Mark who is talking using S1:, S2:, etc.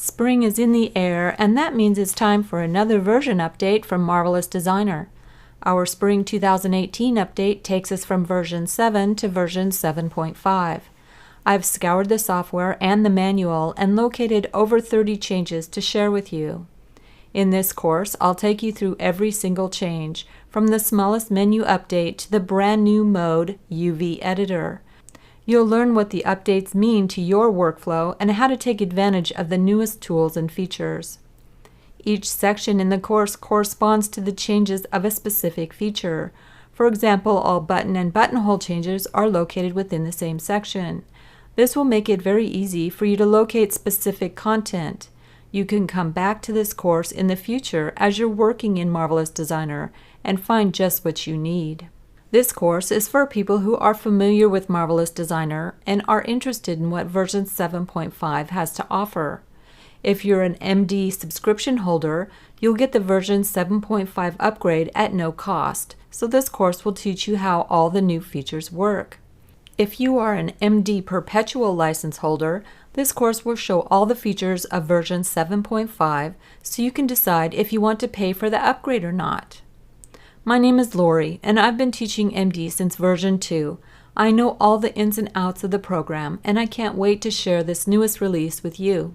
S1: Spring is in the air, and that means it's time for another version update from Marvelous Designer. Our Spring 2018 update takes us from version 7 to version 7.5. I've scoured the software and the manual and located over 30 changes to share with you. In this course, I'll take you through every single change, from the smallest menu update to the brand new mode UV Editor. You'll learn what the updates mean to your workflow and how to take advantage of the newest tools and features. Each section in the course corresponds to the changes of a specific feature. For example, all button and buttonhole changes are located within the same section. This will make it very easy for you to locate specific content. You can come back to this course in the future as you're working in Marvelous Designer and find just what you need. This course is for people who are familiar with Marvelous Designer and are interested in what version 7.5 has to offer. If you're an MD subscription holder, you'll get the version 7.5 upgrade at no cost, so this course will teach you how all the new features work. If you are an MD perpetual license holder, this course will show all the features of version 7.5 so you can decide if you want to pay for the upgrade or not. My name is Lori, and I've been teaching MD since version 2. I know all the ins and outs of the program, and I can't wait to share this newest release with you.